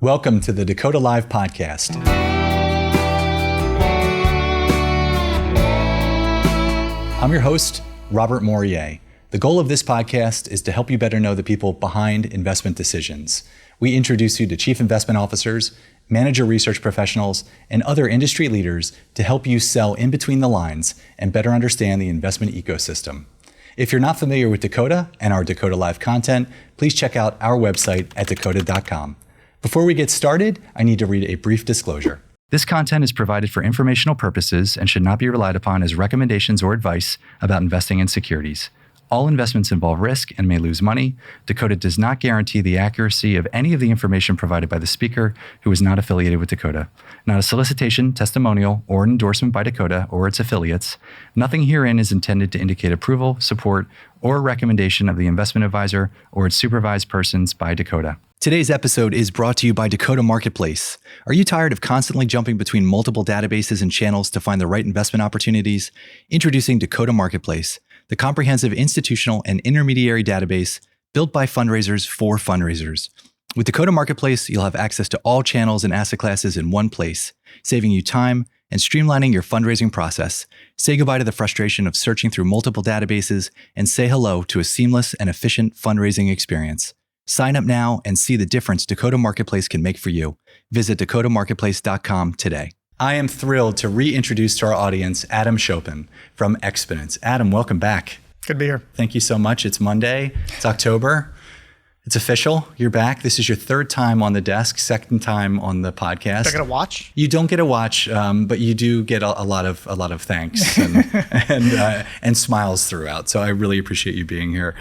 Welcome to the Dakota Live podcast. I'm your host, Robert Morier. The goal of this podcast is to help you better know the people behind investment decisions. We introduce you to chief investment officers, manager research professionals, and other industry leaders to help you sell in between the lines and better understand the investment ecosystem. If you're not familiar with Dakota and our Dakota Live content, please check out our website at dakota.com. Before we get started, I need to read a brief disclosure. This content is provided for informational purposes and should not be relied upon as recommendations or advice about investing in securities. All investments involve risk and may lose money. Dakota does not guarantee the accuracy of any of the information provided by the speaker who is not affiliated with Dakota. Not a solicitation, testimonial, or an endorsement by Dakota or its affiliates. Nothing herein is intended to indicate approval, support, or recommendation of the investment advisor or its supervised persons by Dakota. Today's episode is brought to you by Dakota Marketplace. Are you tired of constantly jumping between multiple databases and channels to find the right investment opportunities? Introducing Dakota Marketplace, the comprehensive institutional and intermediary database built by fundraisers for fundraisers. With Dakota Marketplace, you'll have access to all channels and asset classes in one place, saving you time and streamlining your fundraising process. Say goodbye to the frustration of searching through multiple databases and say hello to a seamless and efficient fundraising experience. Sign up now and see the difference Dakota Marketplace can make for you. Visit dakotamarketplace.com today. I am thrilled to reintroduce to our audience Adam Choppin from Xponance. Adam, welcome back. Good to be here. Thank you so much. It's Monday. It's October. It's official. You're back. This is your third time on the desk, second time on the podcast. Do I get a watch? You don't get a watch, but you do get a lot of thanks and smiles throughout. So I really appreciate you being here.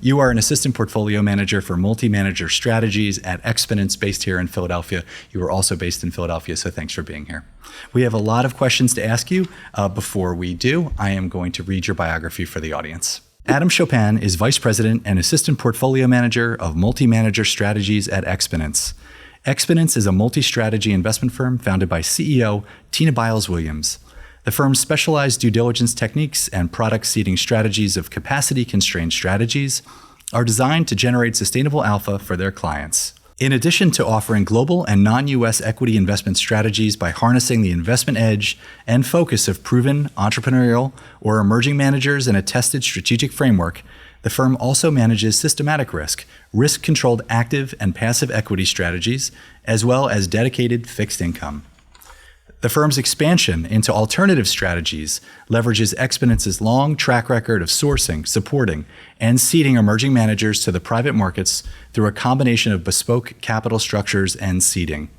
You are an assistant portfolio manager for multi-manager strategies at Xponance, based here in Philadelphia. You are also based in Philadelphia, so thanks for being here. We have a lot of questions to ask you. Before we do, I am going to read your biography for the audience. Adam Choppin is Vice President and Assistant Portfolio Manager of Multi-Manager Strategies at Xponance. Xponance is a multi-strategy investment firm founded by CEO Tina Biles-Williams. The firm's specialized due diligence techniques and product seeding strategies of capacity-constrained strategies are designed to generate sustainable alpha for their clients. In addition to offering global and non-U.S. equity investment strategies by harnessing the investment edge and focus of proven entrepreneurial or emerging managers in a tested strategic framework, the firm also manages systematic risk, risk-controlled active and passive equity strategies, as well as dedicated fixed income. The firm's expansion into alternative strategies leverages Xponance's long track record of sourcing, supporting, and seeding emerging managers to the private markets through a combination of bespoke capital structures and seeding.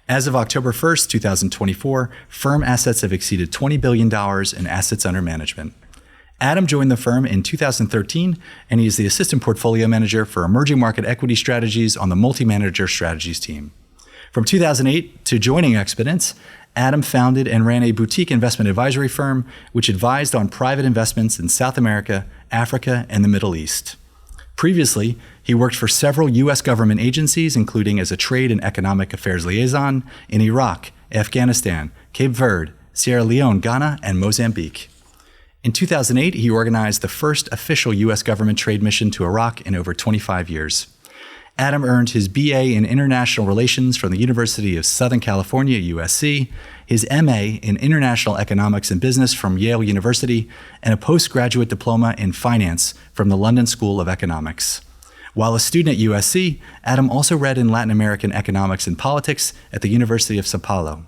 As of October 1st, 2024, firm assets have exceeded $20 billion in assets under management. Adam joined the firm in 2013, and he is the assistant portfolio manager for emerging market equity strategies on the multi-manager strategies team. From 2008 to joining Xponance, Adam founded and ran a boutique investment advisory firm which advised on private investments in South America, Africa, and the Middle East. Previously, he worked for several U.S. government agencies, including as a trade and economic affairs liaison in Iraq, Afghanistan, Cape Verde, Sierra Leone, Ghana, and Mozambique. In 2008, he organized the first official U.S. government trade mission to Iraq in over 25 years. Adam earned his BA in International Relations from the University of Southern California, USC, his MA in International Economics and Business from Yale University, and a postgraduate diploma in Finance from the London School of Economics. While a student at USC, Adam also read in Latin American economics and politics at the University of São Paulo.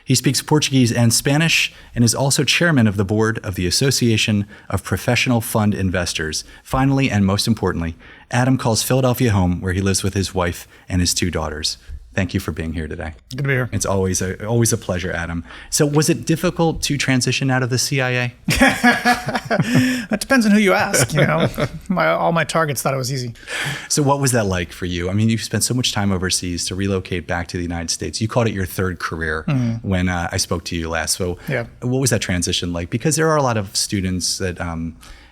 He speaks Portuguese and Spanish and is also chairman of the board of the Association of Professional Fund Investors. Finally, and most importantly, Adam calls Philadelphia home, where he lives with his wife and his two daughters. Thank you for being here today. Good to be here. It's always a pleasure, Adam. So was it difficult to transition out of the CIA? That depends on who you ask. All my targets thought it was easy. So what was that like for you? I mean, you spent so much time overseas to relocate back to the United States. You called it your third career when I spoke to you last. So yeah. What was that transition like? Because there are a lot of students that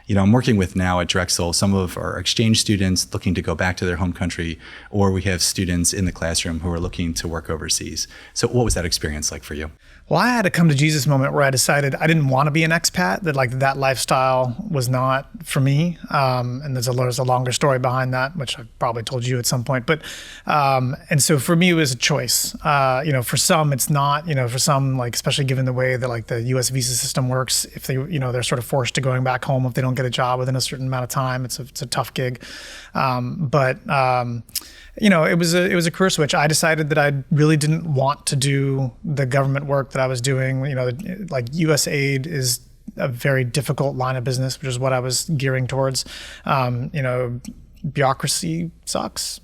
I'm working with now at Drexel some of our exchange students looking to go back to their home country, or we have students in the classroom who are looking to work overseas. So what was that experience like for you? Well, I had a come to Jesus moment where I decided I didn't want to be an expat, that lifestyle was not for me. And there's a longer story behind that, which I probably told you at some point. But, and so for me, it was a choice. For some, it's not, for some, like, especially given the way that the US visa system works, if they, they're sort of forced to going back home if they don't get a job within a certain amount of time, it's a tough gig. It was a career switch. I decided that I really didn't want to do the government work that I was doing. Like US aid is a very difficult line of business, which is what I was gearing towards. Bureaucracy sucks.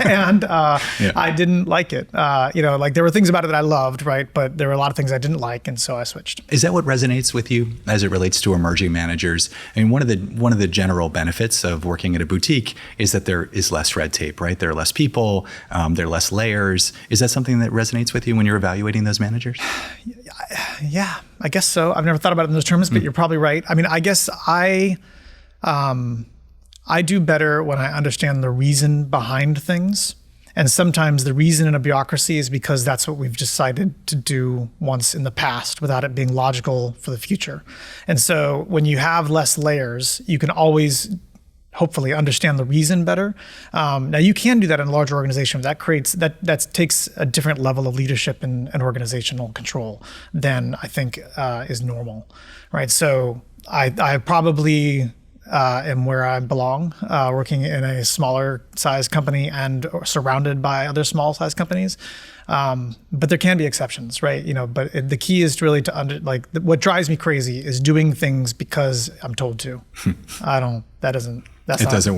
And I didn't like it. There were things about it that I loved, right? But there were a lot of things I didn't like, and so I switched. Is that what resonates with you as it relates to emerging managers? I mean, one of the general benefits of working at a boutique is that there is less red tape, right? There are less people, there are less layers. Is that something that resonates with you when you're evaluating those managers? Yeah, I guess so. I've never thought about it in those terms, but you're probably right. I mean, I guess I do better when I understand the reason behind things. And sometimes the reason in a bureaucracy is because that's what we've decided to do once in the past without it being logical for the future. And so when you have less layers, you can always hopefully understand the reason better. Now you can do that in a larger organization. That takes a different level of leadership and organizational control than I think is normal, right? So I probably am where I belong, working in a smaller size company and surrounded by other small size companies. But there can be exceptions, right? But the key is really to what drives me crazy is doing things because I'm told to. That's not going to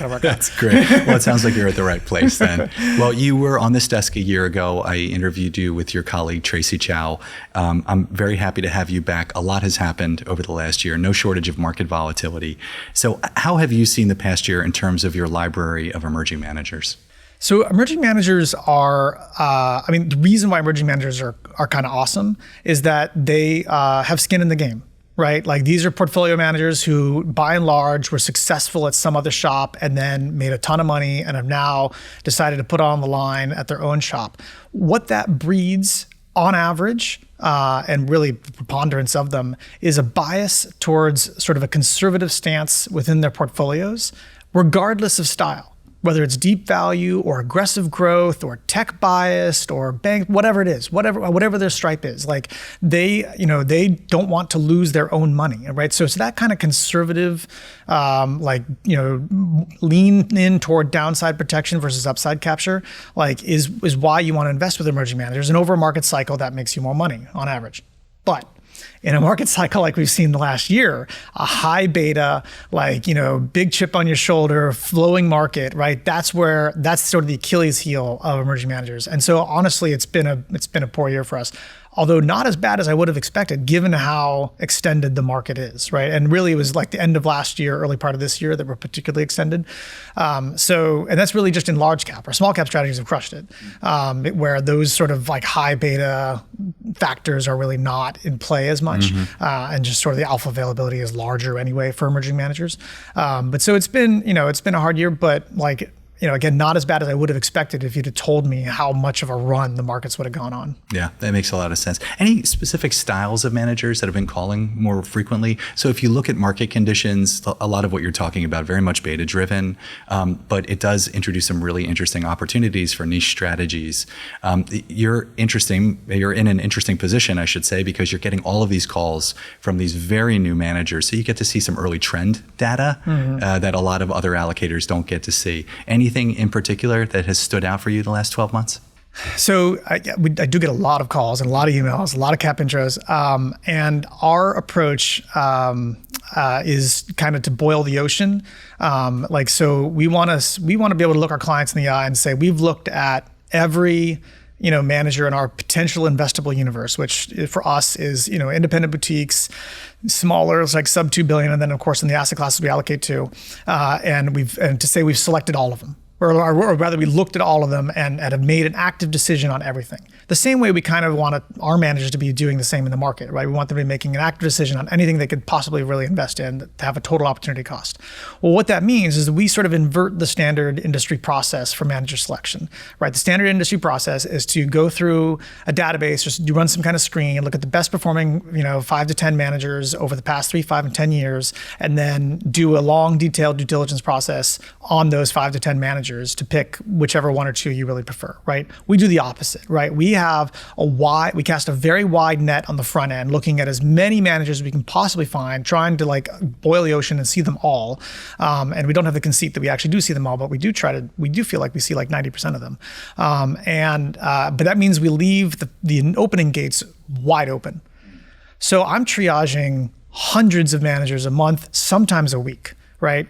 work. That's great. Well, it sounds like you're at the right place then. Well, you were on this desk a year ago. I interviewed you with your colleague, Tracy Chow. I'm very happy to have you back. A lot has happened over the last year, no shortage of market volatility. So how have you seen the past year in terms of your library of emerging managers? So emerging managers are, the reason why emerging managers are kind of awesome is that they have skin in the game. Right? Like these are portfolio managers who by and large were successful at some other shop and then made a ton of money and have now decided to put on the line at their own shop. What that breeds on average, and really the preponderance of them, is a bias towards sort of a conservative stance within their portfolios, regardless of style. Whether it's deep value or aggressive growth or tech biased or bank, whatever it is, whatever their stripe is, like they don't want to lose their own money, right? So that kind of conservative, lean in toward downside protection versus upside capture, is why you want to invest with emerging managers. And over a market cycle, that makes you more money on average. But in a market cycle like we've seen the last year, a high beta, big chip on your shoulder, flowing market, right? That's sort of the Achilles heel of emerging managers. And so honestly, it's been a poor year for us. Although not as bad as I would have expected, given how extended the market is, right? And really, it was like the end of last year, early part of this year that were particularly extended. And that's really just in large cap. Our small cap strategies have crushed it, where those sort of like high beta factors are really not in play as much, and just sort of the alpha availability is larger anyway for emerging managers. But so it's been a hard year, but again, not as bad as I would have expected if you'd have told me how much of a run the markets would have gone on. Yeah, that makes a lot of sense. Any specific styles of managers that have been calling more frequently? So if you look at market conditions, a lot of what you're talking about, very much beta driven, but it does introduce some really interesting opportunities for niche strategies. You're in an interesting position, I should say, because you're getting all of these calls from these very new managers. So you get to see some early trend data that a lot of other allocators don't get to see. Anything in particular that has stood out for you the last 12 months? So I do get a lot of calls and a lot of emails, a lot of cap intros. And our approach is kind of to boil the ocean. So we want to be able to look our clients in the eye and say, we've looked at every manager in our potential investable universe, which for us is, independent boutiques, smaller, it's like sub $2 billion. And then of course in the asset classes we allocate to, and to say we've selected all of them. or rather we looked at all of them and have made an active decision on everything. The same way we kind of want our managers to be doing the same in the market, right? We want them to be making an active decision on anything they could possibly really invest in to have a total opportunity cost. Well, what that means is that we sort of invert the standard industry process for manager selection, right? The standard industry process is to go through a database, just you run some kind of screen, look at the best performing, 5 to 10 managers over the past 3, 5, and 10 years, and then do a long, detailed due diligence process on those 5 to 10 managers to pick whichever 1 or 2 you really prefer, right? We do the opposite, right? We cast a very wide net on the front end, looking at as many managers as we can possibly find, trying to like boil the ocean and see them all. And we don't have the conceit that we actually do see them all, but we do feel like we see like 90% of them. But that means we leave the opening gates wide open. So I'm triaging hundreds of managers a month, sometimes a week, right?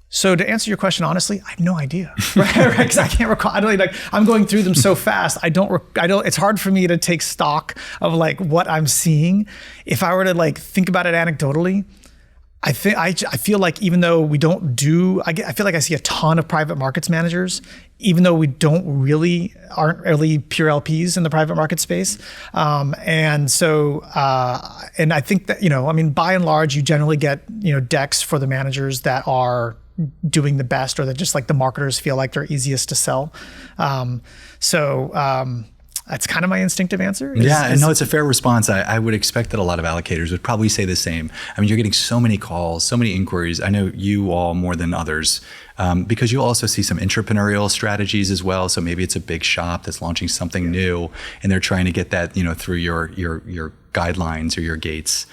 So to answer your question honestly, I have no idea, right? Because I can't recall. I'm going through them so fast. I don't. It's hard for me to take stock of like what I'm seeing. If I were to like think about it anecdotally, I feel like even though we don't do, I feel like I see a ton of private markets managers, even though we aren't really pure LPs in the private market space. And I think that, by and large, you generally get, decks for the managers that are doing the best, or that just like the marketers feel like they're easiest to sell. That's kind of my instinctive answer. It's a fair response. I would expect that a lot of allocators would probably say the same. I mean, you're getting so many calls, so many inquiries. I know you all more than others, because you also see some entrepreneurial strategies as well. So maybe it's a big shop that's launching something new, and they're trying to get that, through your guidelines or your gates.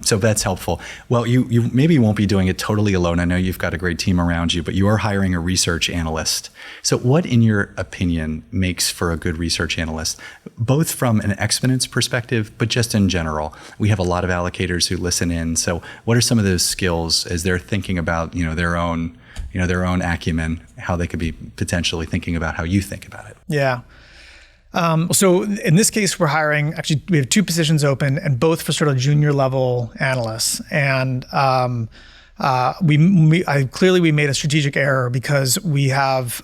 So that's helpful. Well, you maybe won't be doing it totally alone. I know you've got a great team around you, but you are hiring a research analyst. So what, in your opinion, makes for a good research analyst, both from an Xponance perspective, but just in general? We have a lot of allocators who listen in. So what are some of those skills as they're thinking about, their own acumen, how they could be potentially thinking about how you think about it? Yeah. So in this case, we have 2 positions open, and both for sort of junior level analysts. And we made a strategic error because we have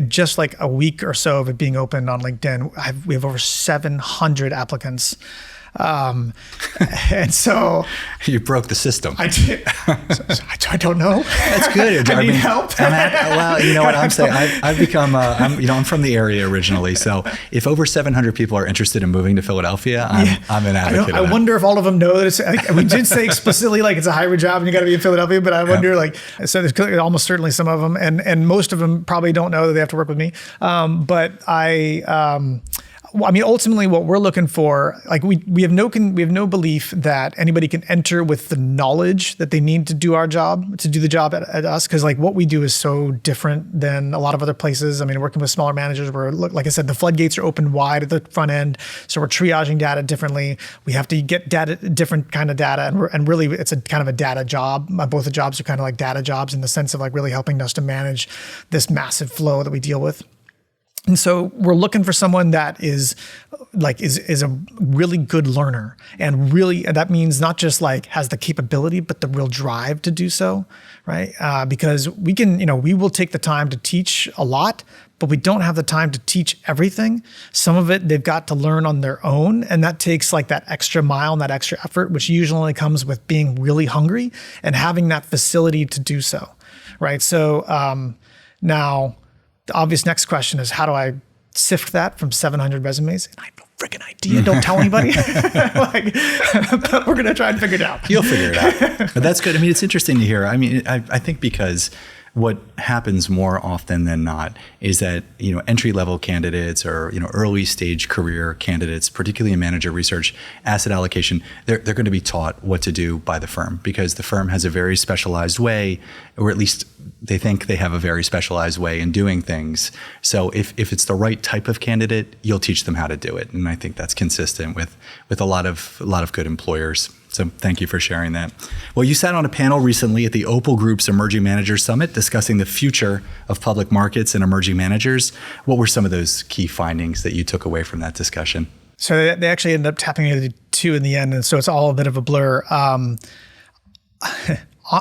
just like a week or so of it being open on LinkedIn. We have over 700 applicants. And so you broke the system. I did. I don't know. That's good. I need help. Well, you know what I'm saying? I've become, I'm from the area originally. So if over 700 people are interested in moving to Philadelphia, I'm an advocate. I wonder if all of them know that it's, we did say explicitly like it's a hybrid job and you got to be in Philadelphia, but I wonder so there's almost certainly some of them, and most of them probably don't know that they have to work with me. Ultimately, what we're looking for, like we have no belief that anybody can enter with the knowledge that they need to do the job at us, because like what we do is so different than a lot of other places. I mean, working with smaller managers, where, like I said, the floodgates are open wide at the front end, so we're triaging data differently. We have to get different kind of data, and really, it's a kind of a data job. Both the jobs are kind of like data jobs in the sense of like really helping us to manage this massive flow that we deal with. And so we're looking for someone that is a really good learner, and that means not just like has the capability, but the real drive to do so, right? Because we will take the time to teach a lot, but we don't have the time to teach everything. Some of it they've got to learn on their own, and that takes like that extra mile and that extra effort, which usually only comes with being really hungry and having that facility to do so, right? So now, the obvious next question is, how do I sift that from 700 resumes? And I have no freaking idea. Don't tell anybody. But we're going to try and figure it out. You'll figure it out. But that's good. I mean, it's interesting to hear. I mean, I think because what happens more often than not is that, entry-level candidates or, early stage career candidates, particularly in manager research, asset allocation, they're going to be taught what to do by the firm, because the firm has a very specialized way, or at least they think they have a very specialized way in doing things. So if it's the right type of candidate, you'll teach them how to do it. And I think that's consistent with a lot of good employers. So thank you for sharing that. Well, you sat on a panel recently at the Opal Group's Emerging Managers Summit discussing the future of public markets and emerging managers. What were some of those key findings that you took away from that discussion? So they actually ended up tapping into 2 in the end, and so it's all a bit of a blur.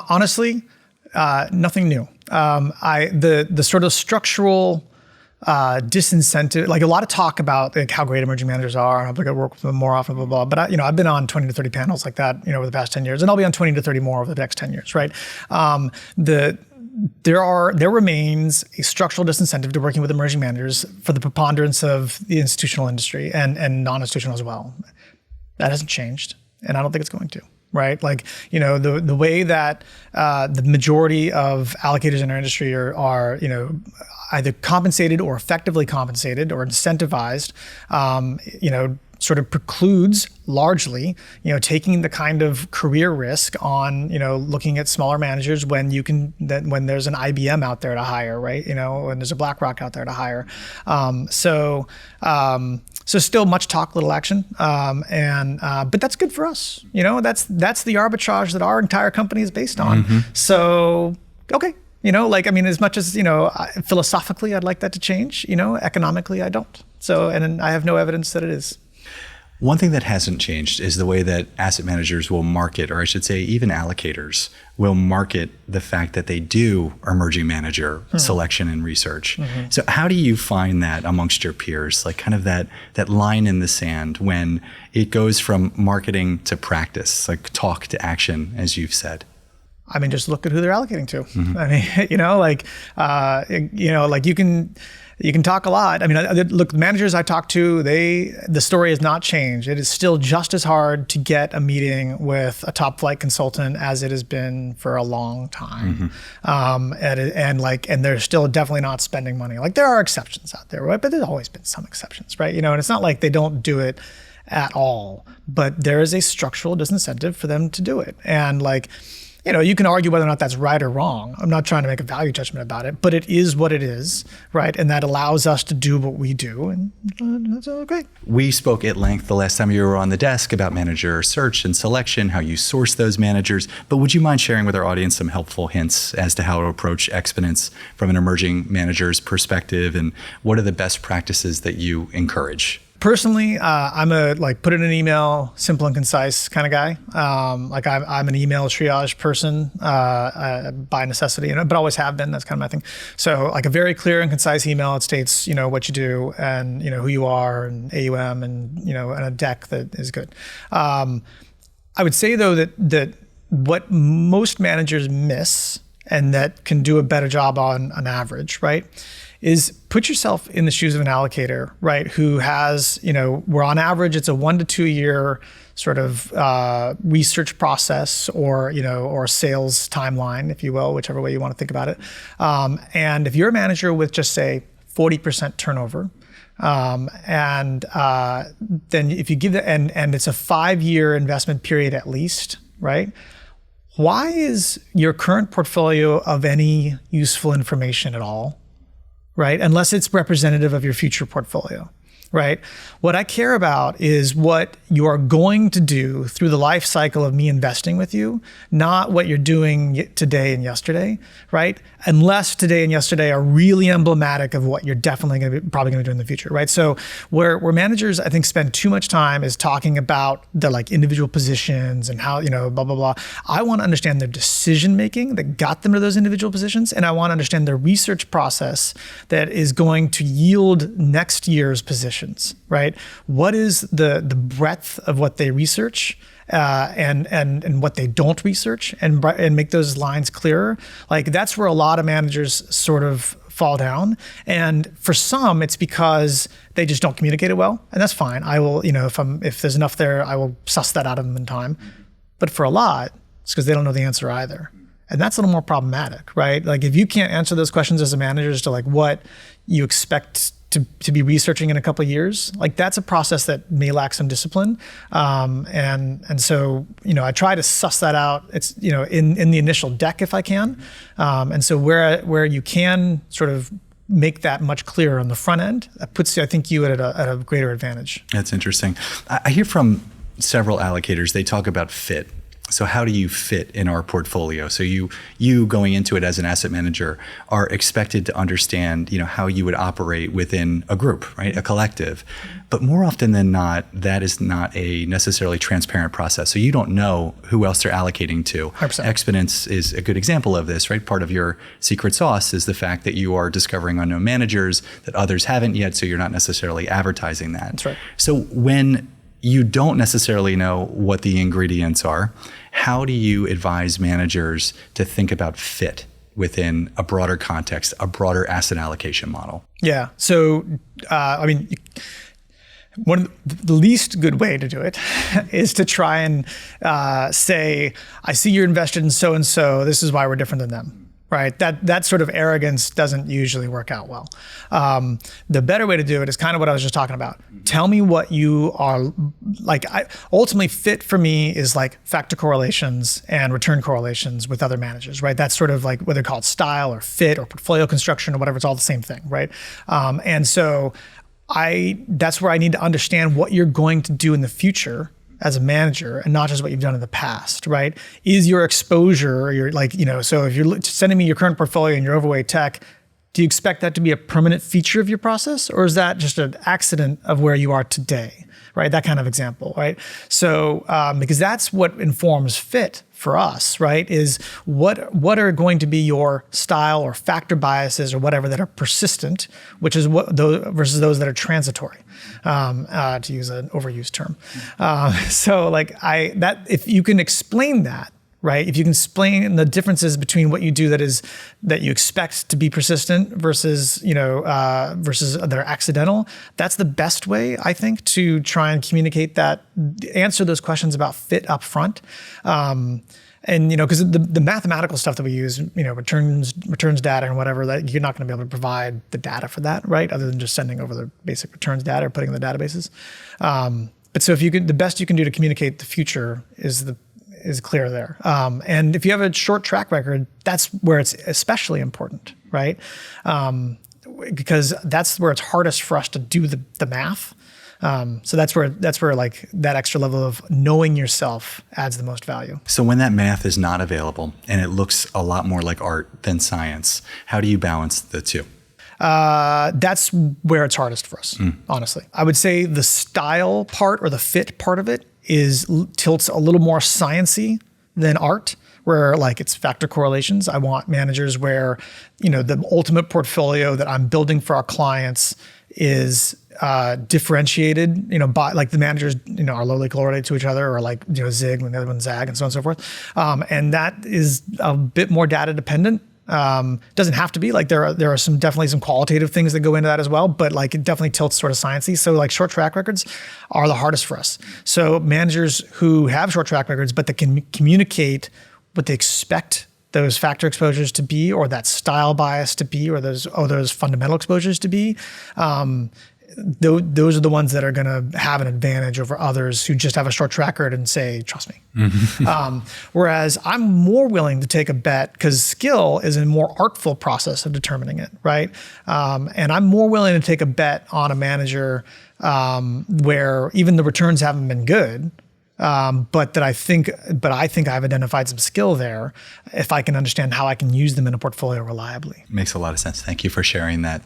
Honestly, Nothing new. The sort of structural disincentive, like a lot of talk about like how great emerging managers are, and I'll to work with them more often, blah, blah, blah. But I've been on 20 to 30 panels like that, over the past 10 years, and I'll be on 20 to 30 more over the next 10 years, right? There remains a structural disincentive to working with emerging managers for the preponderance of the institutional industry and non-institutional as well. That hasn't changed, and I don't think it's going to. Right, like the way that the majority of allocators in our industry are either compensated or effectively compensated or incentivized, sort of precludes largely, taking the kind of career risk on, looking at smaller managers when when there's an IBM out there to hire, right? When there's a BlackRock out there to hire. So still much talk, little action. But that's good for us. That's the arbitrage that our entire company is based on. Mm-hmm. So, okay. As much as, philosophically, I'd like that to change, economically, I don't. So, and I have no evidence that it is. One thing that hasn't changed is the way that asset managers will market, or I should say even allocators will market the fact that they do emerging manager selection and research. Mm-hmm. So how do you find that amongst your peers, like kind of that line in the sand when it goes from marketing to practice, like talk to action, as you've said? Just look at who they're allocating to. Mm-hmm. You can talk a lot. Look, managers I talk to, the story has not changed. It is still just as hard to get a meeting with a top flight consultant as it has been for a long time. Mm-hmm. And they're still definitely not spending money. Like there are exceptions out there, right? But there's always been some exceptions, right? And it's not like they don't do it at all, but there is a structural disincentive for them to do it. And you can argue whether or not that's right or wrong. I'm not trying to make a value judgment about it, but it is what it is, right? And that allows us to do what we do, and that's okay. We spoke at length the last time you were on the desk about manager search and selection, how you source those managers, but would you mind sharing with our audience some helpful hints as to how to approach Xponance from an emerging manager's perspective, and what are the best practices that you encourage? Personally, I'm a put in an email, simple and concise kind of guy. I'm an email triage person by necessity, but always have been. That's kind of my thing. So a very clear and concise email. It states what you do and who you are and AUM and and a deck that is good. I would say though that what most managers miss and that can do a better job on average, right, is put yourself in the shoes of an allocator, right, who has, where on average it's a 1 to 2 year sort of research process or sales timeline, if you will, whichever way you want to think about it. And if you're a manager with just say 40% turnover, then if you give that, and it's a 5-year investment period at least, right? Why is your current portfolio of any useful information at all? Right? Unless it's representative of your future portfolio, right? What I care about is what you are going to do through the life cycle of me investing with you, not what you're doing today and yesterday, right? Unless today and yesterday are really emblematic of what you're definitely probably going to do in the future, right? So where managers, I think, spend too much time is talking about the individual positions and how, blah, blah, blah. I want to understand their decision making that got them to those individual positions. And I want to understand their research process that is going to yield next year's positions, right? What is the breadth of what they research? And what they don't research and make those lines clearer. That's where a lot of managers sort of fall down. And for some, it's because they just don't communicate it well. And that's fine. I will, if there's enough there, I will suss that out of them in time. But for a lot, it's because they don't know the answer either. And that's a little more problematic, right? If you can't answer those questions as a manager as to what you expect to be researching in a couple of years, that's a process that may lack some discipline. And so, I try to suss that out. It's, in the initial deck if I can. And so where you can sort of make that much clearer on the front end, that puts, I think, you at a greater advantage. That's interesting. I hear from several allocators, they talk about fit So how do you fit in our portfolio? So you going into it as an asset manager are expected to understand, how you would operate within a group, right? A collective. But more often than not, that is not a necessarily transparent process. So you don't know who else they're allocating to. 100%. Xponance is a good example of this, right? Part of your secret sauce is the fact that you are discovering unknown managers that others haven't yet, so you're not necessarily advertising that. That's right. So when you don't necessarily know what the ingredients are, how do you advise managers to think about fit within a broader context, a broader asset allocation model? Yeah. So, one of the least good way to do it is to try and say, I see you're invested in so-and-so, this is why we're different than them. Right, that sort of arrogance doesn't usually work out well. The better way to do it is kind of what I was just talking about. Tell me what you are like. Ultimately, fit for me is like factor correlations and return correlations with other managers. Right, that's sort of like whether called style or fit or portfolio construction or whatever. It's all the same thing. Right, and so that's where I need to understand what you're going to do in the future as a manager and not just what you've done in the past, right? Is your exposure, so if you're sending me your current portfolio and you're overweight tech, do you expect that to be a permanent feature of your process? Or is that just an accident of where you are today, right? That kind of example, right? So, because that's what informs fit for us, right? Is what are going to be your style or factor biases or whatever that are persistent, which is what those versus those that are transitory, to use an overused term. So if you can explain that, right? If you can explain the differences between what you do that you expect to be persistent versus versus that are accidental, that's the best way, I think, to try and communicate that, answer those questions about fit up front. And because the mathematical stuff that we use, returns data and whatever, that you're not going to be able to provide the data for that, right? Other than just sending over the basic returns data or putting in the databases. But so the best you can do to communicate the future is clear there. And if you have a short track record, that's where it's especially important, right? Because that's where it's hardest for us to do the math. So that's where like that extra level of knowing yourself adds the most value. So when that math is not available and it looks a lot more like art than science, how do you balance the two? That's where it's hardest for us, honestly. I would say the style part or the fit part of it tilts a little more sciencey than art, where like it's factor correlations. I want managers where, the ultimate portfolio that I'm building for our clients is differentiated, by like the managers, are lowly correlated to each other, or like, zig when the other one's zag, and so on and so forth. And that is a bit more data dependent. Doesn't have to be, like there are definitely some qualitative things that go into that as well, but like it definitely tilts sort of sciencey. So like short track records are the hardest for us. So managers who have short track records, but that can communicate what they expect those factor exposures to be, or that style bias to be, or those fundamental exposures to be, those are the ones that are going to have an advantage over others who just have a short track record and say, trust me. Whereas I'm more willing to take a bet because skill is a more artful process of determining it, right? And I'm more willing to take a bet on a manager where even the returns haven't been good, but I think I've identified some skill there if I can understand how I can use them in a portfolio reliably. Makes a lot of sense. Thank you for sharing that.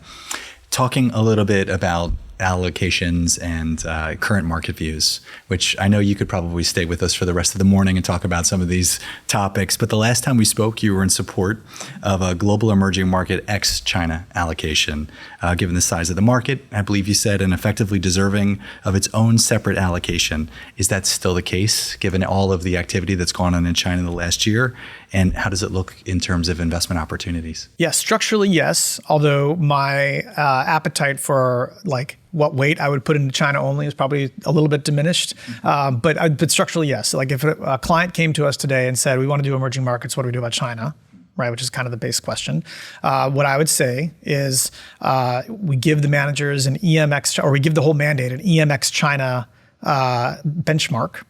Talking a little bit about allocations and current market views, which I know you could probably stay with us for the rest of the morning and talk about some of these topics. But the last time we spoke, you were in support of a global emerging market ex-China allocation, given the size of the market, I believe you said, and effectively deserving of its own separate allocation. Is that still the case, given all of the activity that's gone on in China in the last year? And how does it look in terms of investment opportunities? Yes, structurally, yes. Although my appetite for like what weight I would put into China only is probably a little bit diminished. But structurally, yes. Like if a client came to us today and said, we want to do emerging markets, what do we do about China? Right, which is kind of the base question. What I would say is we give the managers an EMX, or we give the whole mandate an EMX China benchmark,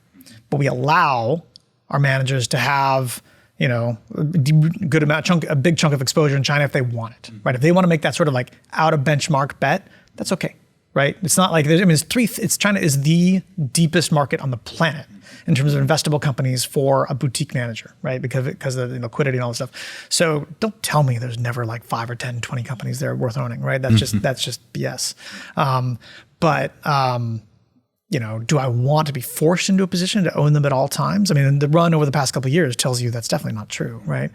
but we allow our managers to have a big chunk of exposure in China if they want it, right? If they want to make that sort of like out of benchmark bet, that's okay, right? It's not like China is the deepest market on the planet in terms of investable companies for a boutique manager, right? Because of the liquidity and all this stuff. So don't tell me there's never like 5 or 10, 20 companies there worth owning, right? That's just BS. Do I want to be forced into a position to own them at all times? I mean, the run over the past couple of years tells you that's definitely not true, right?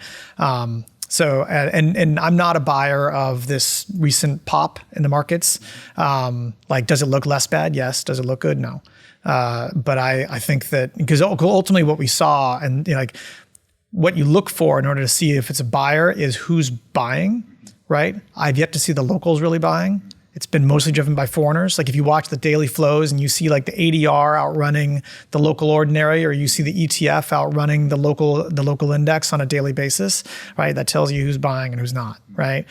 So I'm not a buyer of this recent pop in the markets. Does it look less bad? Yes. Does it look good? No. But I think that because ultimately what we saw and what you look for in order to see if it's a buyer is who's buying, right? I've yet to see the locals really buying. It's been mostly driven by foreigners. Like if you watch the daily flows and you see like the ADR outrunning the local ordinary, or you see the ETF outrunning the local index on a daily basis, right? That tells you who's buying and who's not, right?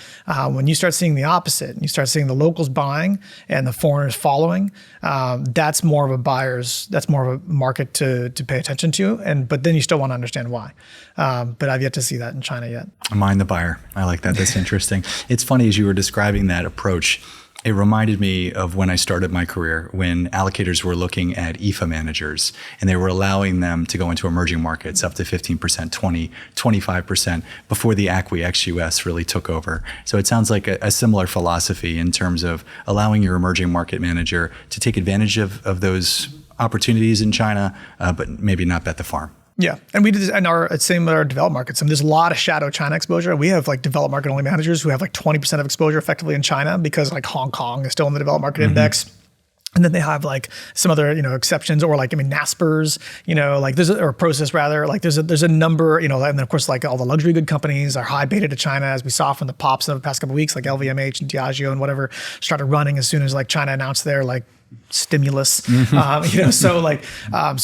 When you start seeing the opposite and you start seeing the locals buying and the foreigners following, that's more of a market to pay attention to. But then you still want to understand why. But I've yet to see that in China yet. Mind the buyer. I like that. That's interesting. It's funny as you were describing that approach. It reminded me of when I started my career, when allocators were looking at EFA managers and they were allowing them to go into emerging markets up to 15%, 20, 25% before the ACWI ex-US really took over. So it sounds like a similar philosophy in terms of allowing your emerging market manager to take advantage of those opportunities in China, but maybe not bet the farm. Yeah, and we did this, and same with our developed markets. I mean, there's a lot of shadow China exposure. We have like developed market only managers who have like 20% of exposure effectively in China because like Hong Kong is still in the developed market index. And then they have like some other, exceptions, or like, Naspers, or Process rather, like there's a number, and then of course like all the luxury good companies are high beta to China, as we saw from the pops of the past couple of weeks, like LVMH and Diageo and whatever started running as soon as like China announced their like stimulus, so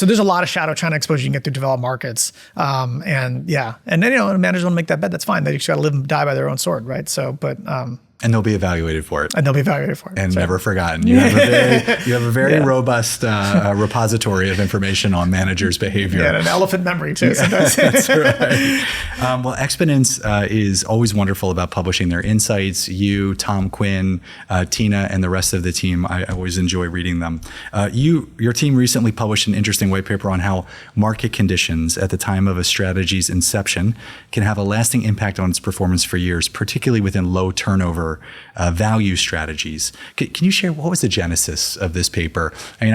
there's a lot of shadow China exposure you can get through developed markets. And then, managers want to make that bet. That's fine. They just got to live and die by their own sword. Right. And they'll be evaluated for it. And never forgotten. You have a very robust repository of information on managers' behavior. Yeah, and an elephant memory too. That's right. Well, Xponance is always wonderful about publishing their insights. You, Tom Quinn, Tina, and the rest of the team, I always enjoy reading them. Your team recently published an interesting white paper on how market conditions at the time of a strategy's inception can have a lasting impact on its performance for years, particularly within low turnover value strategies. Can you share what was the genesis of this paper? I mean,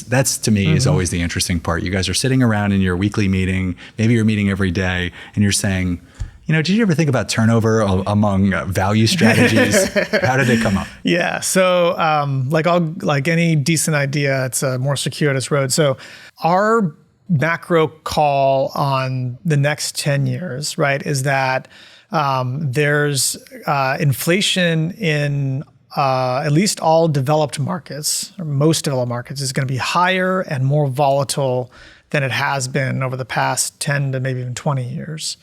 that's to me is always the interesting part. You guys are sitting around in your weekly meeting, maybe you're meeting every day, and you're saying, did you ever think about turnover among value strategies? How did it come up? Yeah. So like any decent idea, it's a more circuitous road. So our macro call on the next 10 years, right, is that there's inflation in at least all developed markets, or most developed markets, is going to be higher and more volatile than it has been over the past 10 to maybe even 20 years.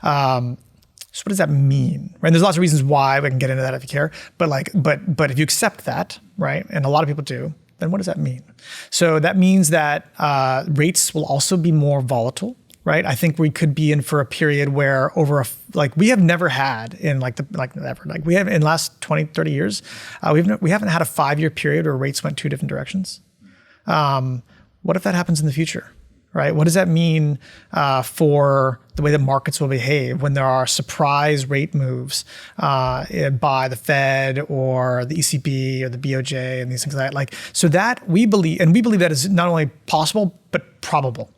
So what does that mean? Right? And there's lots of reasons why. We can get into that if you care. But if you accept that, right, and a lot of people do, then what does that mean? So that means that rates will also be more volatile. Right, I think we could be in for a period where we have never had in in the last 20, 30 years, we haven't had a 5-year period where rates went 2 different directions. What if that happens in the future? Right, what does that mean for the way that markets will behave when there are surprise rate moves by the Fed or the ECB or the BOJ and these things like that? So that we believe that is not only possible but probable.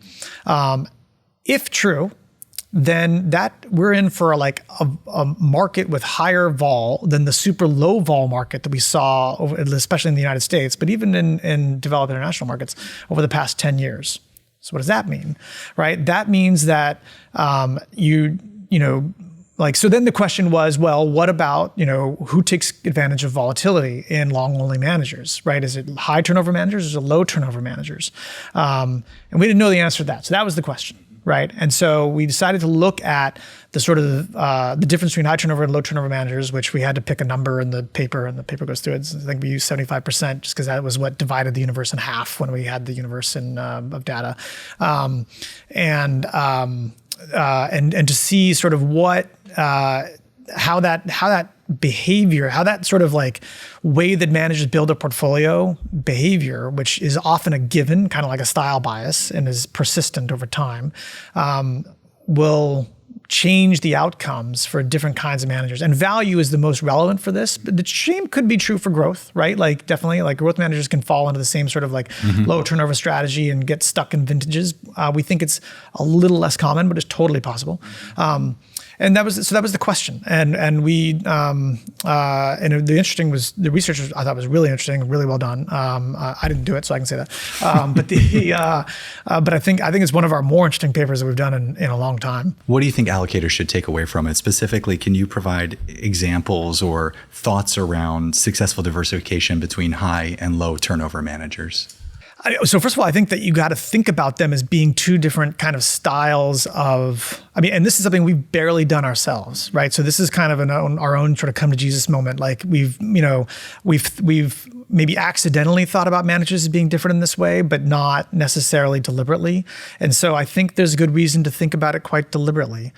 If true, then that we're in for a market with higher vol than the super low vol market that we saw, especially in the United States, but even in developed international markets over the past 10 years. So what does that mean, right? That means that so then the question was, well, what about, who takes advantage of volatility in long-only managers, right? Is it high turnover managers or is it low turnover managers? And we didn't know the answer to that. So that was the question. Right. And so we decided to look at the sort of the difference between high turnover and low turnover managers, which we had to pick a number in the paper, and the paper goes through it. So I think we used 75% just because that was what divided the universe in half when we had the universe of data. And to see sort of what how that behavior, how that sort of like way that managers build a portfolio behavior, which is often a given, kind of like a style bias and is persistent over time, will change the outcomes for different kinds of managers. And value is the most relevant for this, but the same could be true for growth, right? Like definitely like growth managers can fall into the same sort of like low turnover strategy and get stuck in vintages. We think it's a little less common, but it's totally possible. And that was the question. And we and the interesting was the research I thought was really interesting, really well done. I didn't do it, so I can say that. But I think it's one of our more interesting papers that we've done in a long time. What do you think allocators should take away from it? Specifically, can you provide examples or thoughts around successful diversification between high and low turnover managers? So first of all, I think that you got to think about them as being two different kind of styles of, and this is something we've barely done ourselves, right? So this is kind of our own sort of come to Jesus moment. Like we've maybe accidentally thought about managers as being different in this way, but not necessarily deliberately. And so I think there's a good reason to think about it quite deliberately.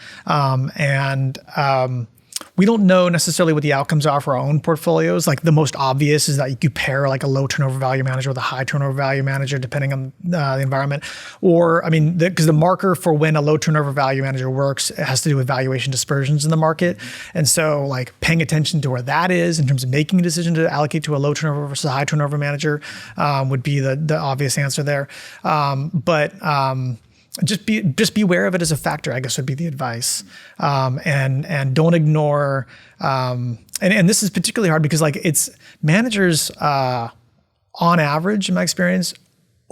We don't know necessarily what the outcomes are for our own portfolios. Like the most obvious is that you pair like a low turnover value manager with a high turnover value manager, depending on the environment. Or, because the marker for when a low turnover value manager works, it has to do with valuation dispersions in the market. And so like paying attention to where that is in terms of making a decision to allocate to a low turnover versus a high turnover manager would be the obvious answer there. Just be aware of it as a factor, I guess would be the advice. And don't ignore, and this is particularly hard because like it's managers, on average, in my experience,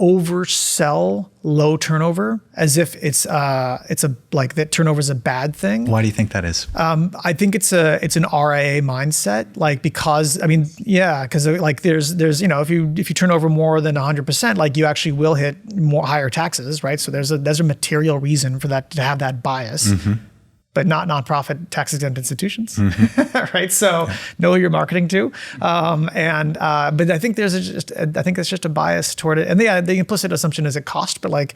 oversell low turnover as if it's like that turnover is a bad thing. Why do you think that is? I think it's an RIA mindset, like because like there's if you turn over more than 100%, like you actually will hit more higher taxes, right? So there's a material reason for that to have that bias. But not nonprofit tax-exempt institutions, right? So know who you're marketing to, but I think it's just a bias toward it. And the implicit assumption is it cost, but like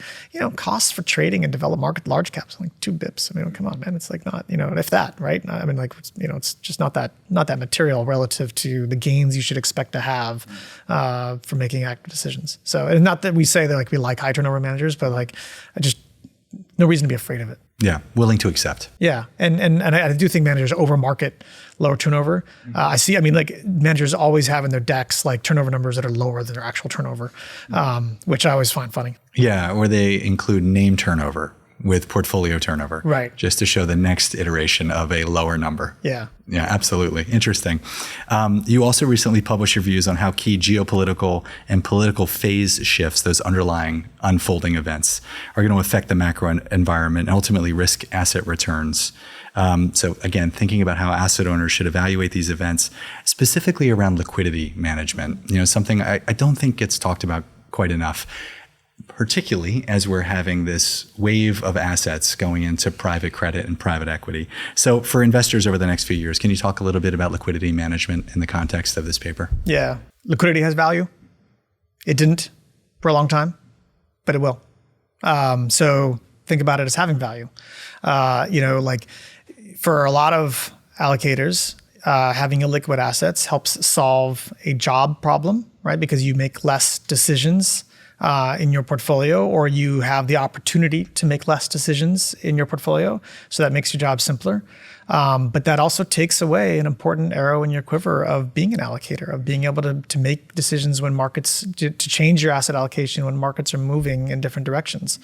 costs for trading and developed market large caps like 2 bips. Come on, man, it's like not if that, right? It's just not that material relative to the gains you should expect to have for making active decisions. So, and not that we say that like we like high turnover managers, but like no reason to be afraid of it. Yeah, willing to accept. Yeah, and I do think managers overmarket lower turnover. Managers always have in their decks like turnover numbers that are lower than their actual turnover, which I always find funny. Yeah, or they include name turnover with portfolio turnover, right? Just to show the next iteration of a lower number. Yeah, absolutely. Interesting. You also recently published your views on how key geopolitical and political phase shifts, those underlying unfolding events, are going to affect the macro environment and ultimately risk asset returns. So again, thinking about how asset owners should evaluate these events, specifically around liquidity management, something I don't think gets talked about quite enough, particularly as we're having this wave of assets going into private credit and private equity. So for investors over the next few years, can you talk a little bit about liquidity management in the context of this paper? Yeah. Liquidity has value. It didn't for a long time, but it will. So think about it as having value. Like for a lot of allocators, having illiquid assets helps solve a job problem, right? Because you make less decisions in your portfolio, or you have the opportunity to make less decisions in your portfolio. So that makes your job simpler. But that also takes away an important arrow in your quiver of being an allocator, of being able to make decisions when markets, to change your asset allocation when markets are moving in different directions.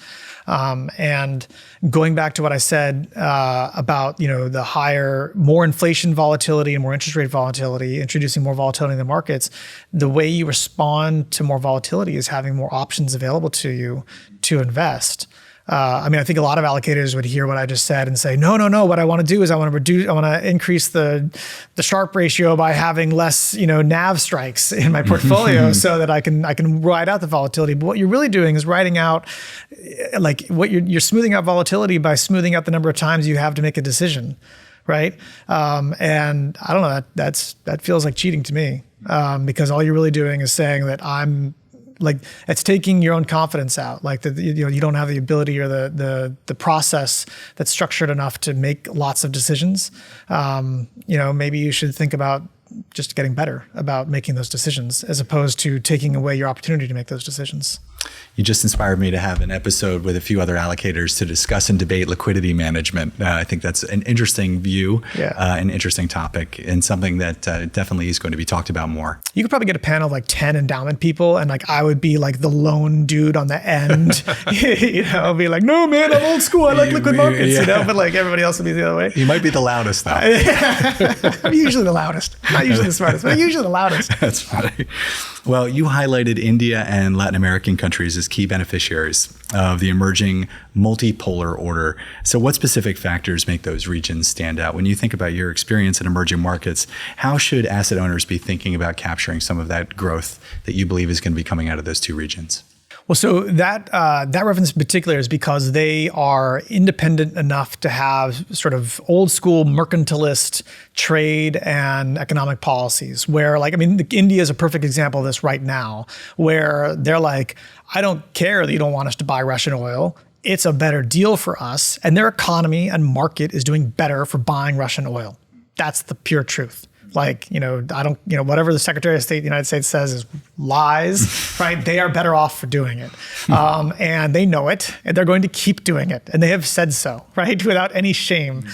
And going back to what I said about the higher, more inflation volatility and more interest rate volatility, introducing more volatility in the markets, the way you respond to more volatility is having more options available to you to invest. I think a lot of allocators would hear what I just said and say, no. What I want to do is I want to increase the Sharpe ratio by having less, NAV strikes in my portfolio so that I can ride out the volatility. But what you're really doing is riding out, like you're smoothing out volatility by smoothing out the number of times you have to make a decision, right? And I don't know, that feels like cheating to me, because all you're really doing is saying that I'm like it's taking your own confidence out. Like you don't have the ability or the process that's structured enough to make lots of decisions. Maybe you should think about just getting better about making those decisions as opposed to taking away your opportunity to make those decisions. You just inspired me to have an episode with a few other allocators to discuss and debate liquidity management. I think that's an interesting view, an interesting topic, and something that definitely is going to be talked about more. You could probably get a panel of like 10 endowment people, and like I would be like the lone dude on the end, be like, no, man, I'm old school. I like liquid markets, but like everybody else would be the other way. You might be the loudest, though. I'm usually the loudest. Not usually the smartest, but I'm usually the loudest. That's funny. Well, you highlighted India and Latin American countries as key beneficiaries of the emerging multipolar order. So what specific factors make those regions stand out? When you think about your experience in emerging markets, how should asset owners be thinking about capturing some of that growth that you believe is going to be coming out of those two regions? Well, so that reference in particular is because they are independent enough to have sort of old school mercantilist trade and economic policies where India is a perfect example of this right now, where they're like, I don't care that you don't want us to buy Russian oil. It's a better deal for us. And their economy and market is doing better for buying Russian oil. That's the pure truth. Whatever the Secretary of State of the United States says is lies, right? They are better off for doing it. And they know it, and they're going to keep doing it. And they have said so, right? Without any shame.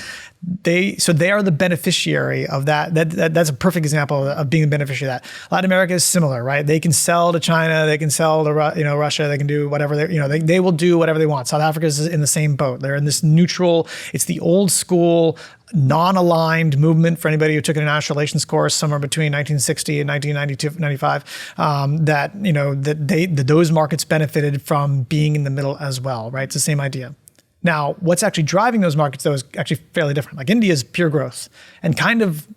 They are the beneficiary of that. That's a perfect example of being a beneficiary of that. Latin America is similar, right? They can sell to China, they can sell to Russia, they can do whatever they will do whatever they want. South Africa is in the same boat. They're in this neutral. It's the old school, non-aligned movement for anybody who took an international relations course somewhere between 1960 and 1995. That those markets benefited from being in the middle as well, right? It's the same idea. Now, what's actually driving those markets, though, is actually fairly different. Like India is pure growth and kind of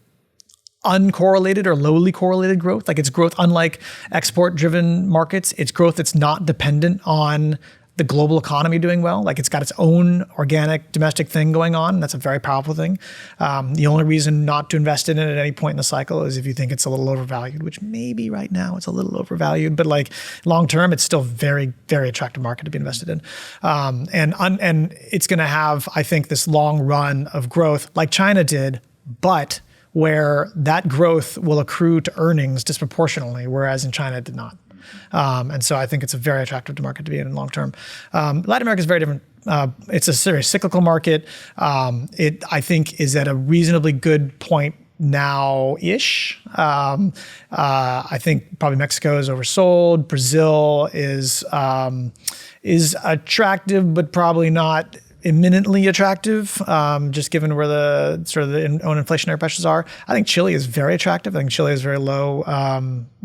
uncorrelated or lowly correlated growth. Like it's growth, unlike export-driven markets, it's growth that's not dependent on the global economy doing well. Like it's got its own organic domestic thing going on. That's a very powerful thing. The only reason not to invest in it at any point in the cycle is if you think it's a little overvalued, which maybe right now it's a little overvalued, but like long term, it's still very, very attractive market to be invested in. And it's going to have, I think, this long run of growth like China did, but where that growth will accrue to earnings disproportionately, whereas in China it did not. And so I think it's a very attractive market to be in long term. Latin America is very different. It's a very cyclical market. It, I think, is at a reasonably good point now-ish. I think probably Mexico is oversold. Brazil is attractive, but probably not imminently attractive, just given where the sort of the own inflationary pressures are. I think Chile is very attractive. I think Chile is very low.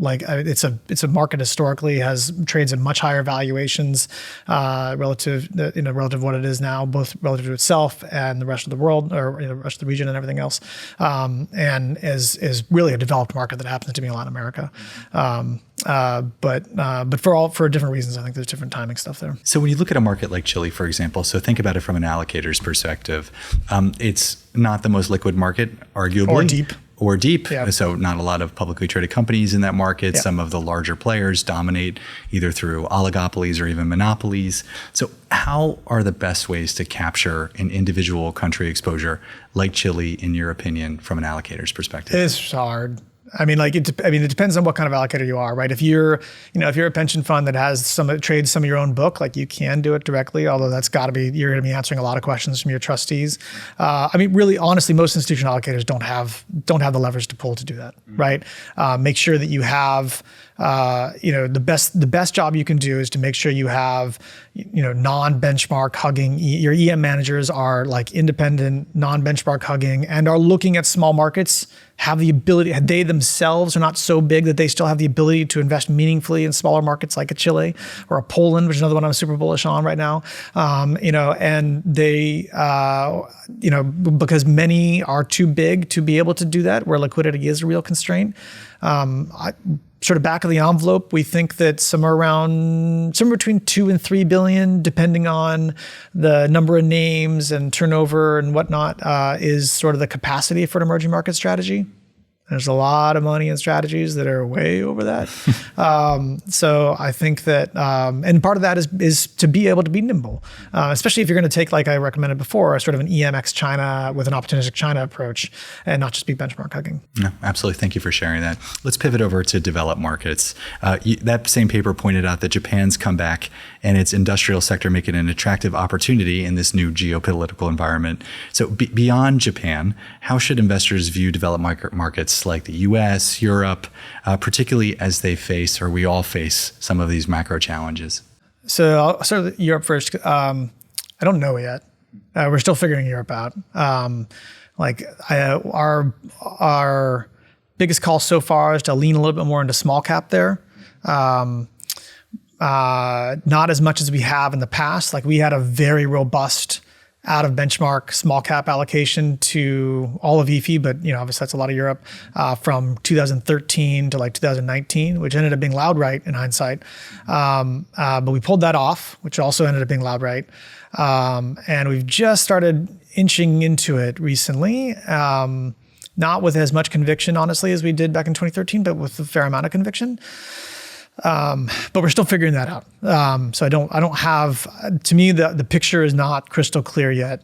It's a market historically trades at much higher valuations relative to what it is now, both relative to itself and the rest of the world or the rest of the region and everything else, and is really a developed market that happens to be in Latin America. But for different reasons, I think there's different timing stuff there. So when you look at a market like Chile, for example, so think about it from an allocator's perspective. It's not the most liquid market, arguably. Or deep. Yeah. So not a lot of publicly traded companies in that market. Yeah. Some of the larger players dominate either through oligopolies or even monopolies. So how are the best ways to capture an individual country exposure like Chile, in your opinion, from an allocator's perspective? It's hard. It depends on what kind of allocator you are, right? If you're a pension fund that trades some of your own book, like you can do it directly, although you're going to be answering a lot of questions from your trustees. Really, honestly, most institutional allocators don't have the leverage to pull to do that, right? Make sure that you have, the best job you can do is to make sure you have, non-benchmark hugging. Your EM managers are like independent, non-benchmark hugging, and are looking at small markets. Have the ability, they themselves are not so big that they still have the ability to invest meaningfully in smaller markets like a Chile or a Poland, which is another one I'm super bullish on right now. And they, because many are too big to be able to do that, where liquidity is a real constraint. Sort of back of the envelope, we think that somewhere between 2 and 3 billion, depending on the number of names and turnover and whatnot, is sort of the capacity for an emerging market strategy. There's a lot of money in strategies that are way over that. So I think that, and part of that is to be able to be nimble, especially if you're going to take, like I recommended before, sort of an EMX China with an opportunistic China approach and not just be benchmark hugging. Yeah, absolutely. Thank you for sharing that. Let's pivot over to developed markets. That same paper pointed out that Japan's comeback and its industrial sector make it an attractive opportunity in this new geopolitical environment. So beyond Japan, how should investors view developed markets like the US, Europe, particularly as they face, or we all face, some of these macro challenges? So I'll start with Europe first. I don't know yet. We're still figuring Europe out. Our biggest call so far is to lean a little bit more into small cap there. Not as much as we have in the past. Like we had a very robust out of benchmark small cap allocation to all of EFI, but obviously that's a lot of Europe, from 2013 to like 2019, which ended up being loud right in hindsight. But we pulled that off, which also ended up being loud right. And we've just started inching into it recently. Not with as much conviction, honestly, as we did back in 2013, but with a fair amount of conviction. But we're still figuring that out. So I don't have, to me, the picture is not crystal clear yet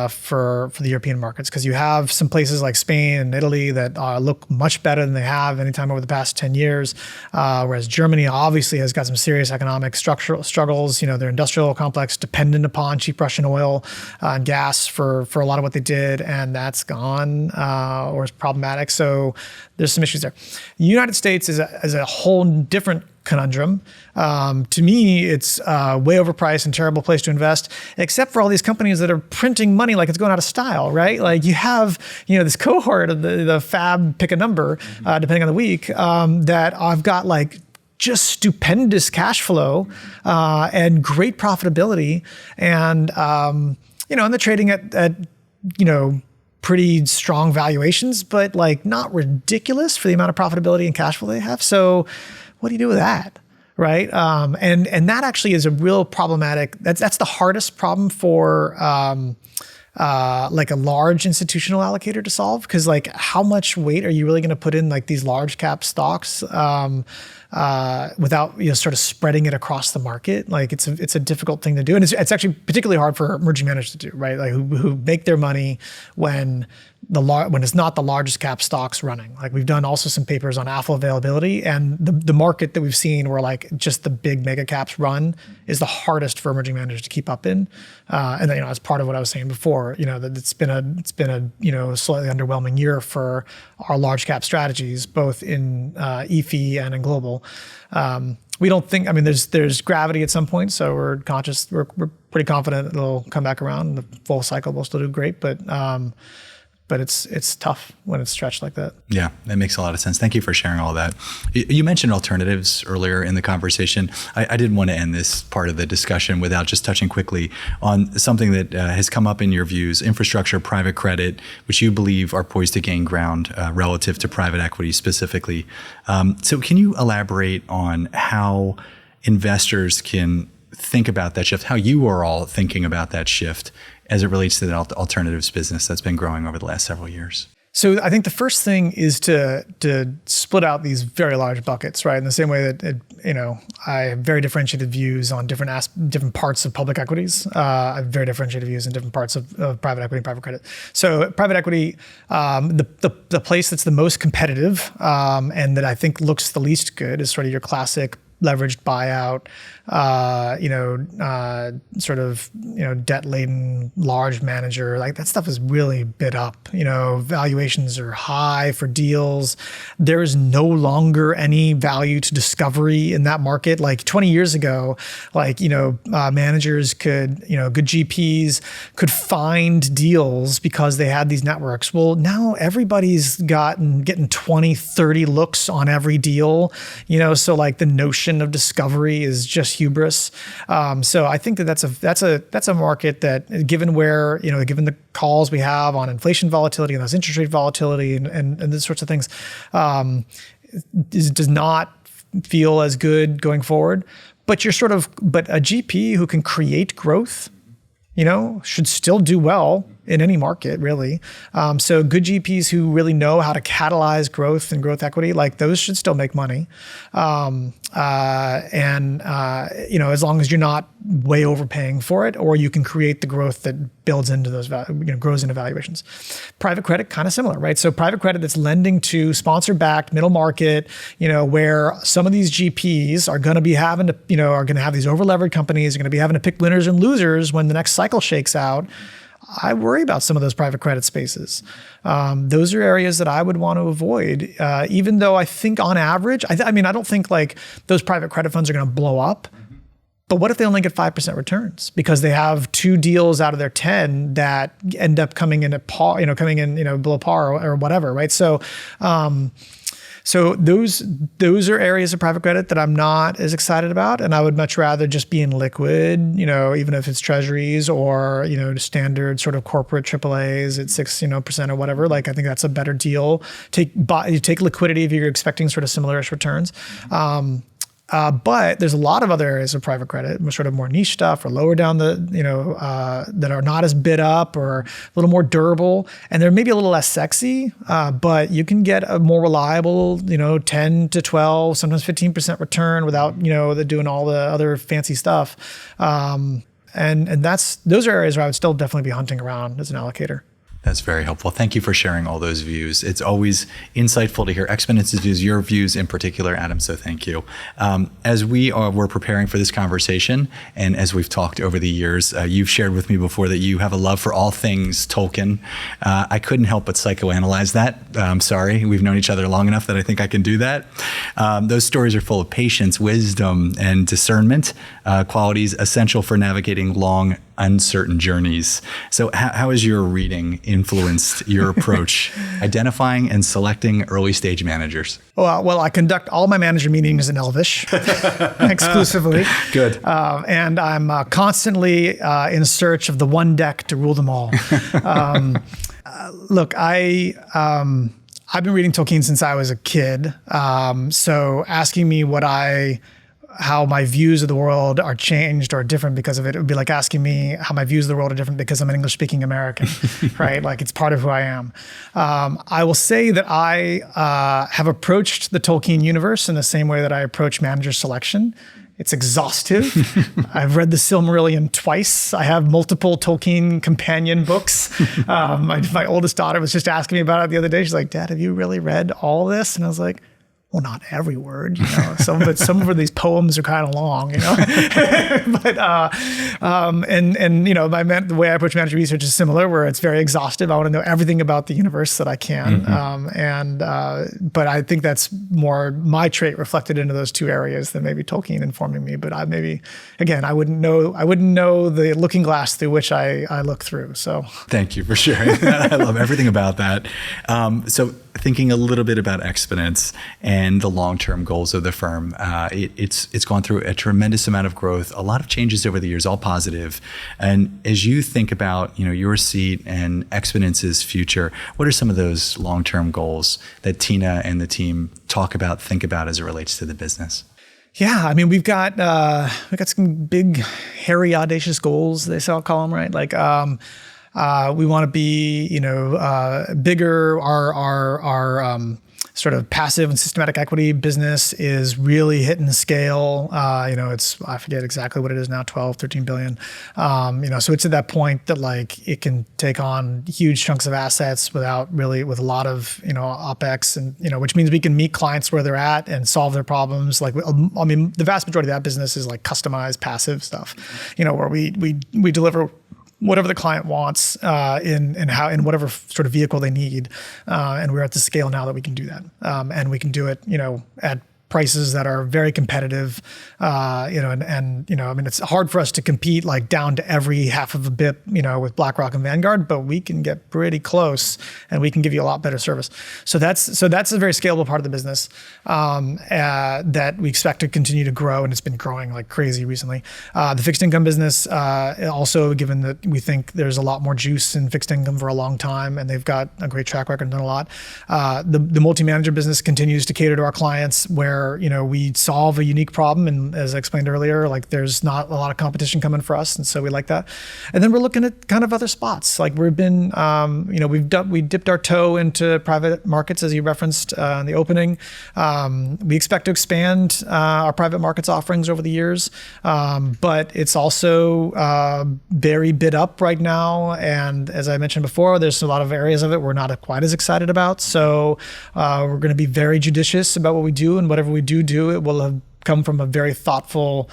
for the European markets, because you have some places like Spain and Italy that look much better than they have anytime over the past 10 years. Whereas Germany obviously has got some serious economic structural struggles. Their industrial complex dependent upon cheap Russian oil and gas for a lot of what they did, and that's gone or is problematic. So there's some issues there. The United States is a whole different conundrum. To me, it's way overpriced and terrible place to invest, except for all these companies that are printing money like it's going out of style, right? Like you have, this cohort of the fab, pick a number, depending on the week, that I've got like just stupendous cash flow and great profitability, and and they're trading at pretty strong valuations, but like not ridiculous for the amount of profitability and cash flow they have. So what do you do with that, right? And that actually is a real problematic. That's the hardest problem for like a large institutional allocator to solve, because like how much weight are you really going to put in like these large cap stocks without sort of spreading it across the market? Like it's a difficult thing to do, and it's actually particularly hard for emerging managers to do, right? Like who make their money when it's not the largest cap stocks running. Like we've done also some papers on alpha availability, and the market that we've seen where like just the big mega caps run is the hardest for emerging managers to keep up in. And then, as part of what I was saying before, that it's been a slightly underwhelming year for our large cap strategies, both in EFI and in global. We don't think, there's gravity at some point, so we're pretty confident it'll come back around. The full cycle will still do great, but it's tough when it's stretched like that. Yeah, that makes a lot of sense. Thank you for sharing all that. You mentioned alternatives earlier in the conversation. I didn't want to end this part of the discussion without just touching quickly on something that has come up in your views: infrastructure, private credit, which you believe are poised to gain ground relative to private equity specifically. So can you elaborate on how investors can think about that shift, how you are all thinking about that shift as it relates to the alternatives business that's been growing over the last several years? So I think the first thing is to split out these very large buckets, right? In the same way that I have very differentiated views on different parts of public equities. I have very differentiated views in different parts of private equity and private credit. So private equity, the place that's the most competitive and that I think looks the least good is sort of your classic leveraged buyout, debt-laden large manager. Like that stuff is really bid up. Valuations are high for deals. There is no longer any value to discovery in that market. Like 20 years ago, managers could, good GPs could find deals because they had these networks. Well, now everybody's getting 20, 30 looks on every deal, so like the notion of discovery is just hubris. So I think that's a market that, given given the calls we have on inflation volatility and those interest rate volatility and these sorts of things, does not feel as good going forward. But a GP who can create growth, should still do well in any market, really. So good GPs who really know how to catalyze growth and growth equity, like those should still make money. As long as you're not way overpaying for it, or you can create the growth that builds into those, grows into valuations. Private credit, kind of similar, right? So private credit that's lending to sponsor-backed middle market, where some of these GPs are going to be having to, are going to have these over-levered companies, are going to be having to pick winners and losers when the next cycle shakes out. I worry about some of those private credit spaces. Those are areas that I would want to avoid, even though I think on average, I don't think like those private credit funds are going to blow up. But what if they only get 5% returns because they have 2 deals out of their 10 that end up coming in at par, below par or whatever, right? So those are areas of private credit that I'm not as excited about, and I would much rather just be in liquid, even if it's treasuries or standard sort of corporate AAAs at 6% or whatever. Like I think that's a better deal. You take liquidity if you're expecting sort of similar-ish returns. But there's a lot of other areas of private credit, sort of more niche stuff or lower down that are not as bid up or a little more durable, and they're maybe a little less sexy, but you can get a more reliable, 10 to 12, sometimes 15% return without, doing all the other fancy stuff. And those are areas where I would still definitely be hunting around as an allocator. That's very helpful. Thank you for sharing all those views. It's always insightful to hear Xponance's views, your views in particular, Adam, so thank you. As we're preparing for this conversation, and as we've talked over the years, you've shared with me before that you have a love for all things Tolkien. I couldn't help but psychoanalyze that. I'm sorry, we've known each other long enough that I think I can do that. Those stories are full of patience, wisdom, and discernment, qualities essential for navigating long, uncertain journeys. So how has your reading influenced your approach identifying and selecting early stage managers? Well, I conduct all my manager meetings in Elvish exclusively. Good. And I'm constantly in search of the one deck to rule them all. Look, I've been reading Tolkien since I was a kid. So asking me how my views of the world are changed or different because of it, it would be like asking me how my views of the world are different because I'm an English-speaking American, right? Like it's part of who I am. I will say that I have approached the Tolkien universe in the same way that I approach manager selection. It's exhaustive. I've read the Silmarillion twice. I have multiple Tolkien companion books. My oldest daughter was just asking me about it the other day. She's like, "Dad, have you really read all this?" And I was like, well, not every word, some of these poems are kind of long, but, the way I approach manager research is similar, where it's very exhaustive. I want to know everything about the universe that I can. But I think that's more my trait reflected into those 2 areas than maybe Tolkien informing me. But I wouldn't know the looking glass through which I look through. So thank you for sharing that. I love everything about that. So thinking a little bit about Xponance and the long-term goals of the firm, it's gone through a tremendous amount of growth, a lot of changes over the years, all positive. And as you think about your seat and Xponance's future, what are some of those long-term goals that Tina and the team think about as it relates to the business? Yeah, we've got some big, hairy, audacious goals. They call them, right? Like. We want to be, bigger. Our sort of passive and systematic equity business is really hitting the scale. It's, I forget exactly what it is now, 12, 13 billion. So it's at that point that like it can take on huge chunks of assets with a lot of, OpEx and, which means we can meet clients where they're at and solve their problems. Like, the vast majority of that business is like customized passive stuff, where we deliver whatever the client wants in whatever sort of vehicle they need, and we're at the scale now that we can do that, and we can do it, at prices that are very competitive, it's hard for us to compete like down to every half of a bip, with BlackRock and Vanguard, but we can get pretty close and we can give you a lot better service. So that's a very scalable part of the business that we expect to continue to grow, and it's been growing like crazy recently. The fixed income business, also, given that we think there's a lot more juice in fixed income for a long time, and they've got a great track record and done a lot. The multi-manager business continues to cater to our clients where where, we solve a unique problem. And as I explained earlier, like there's not a lot of competition coming for us. And so we like that. And then we're looking at kind of other spots. Like we've been, we dipped our toe into private markets, as you referenced in the opening. We expect to expand our private markets offerings over the years. But it's also very bid up right now. And as I mentioned before, there's a lot of areas of it we're not quite as excited about. So we're going to be very judicious about what we do, and whatever we do, it will have come from a very thoughtful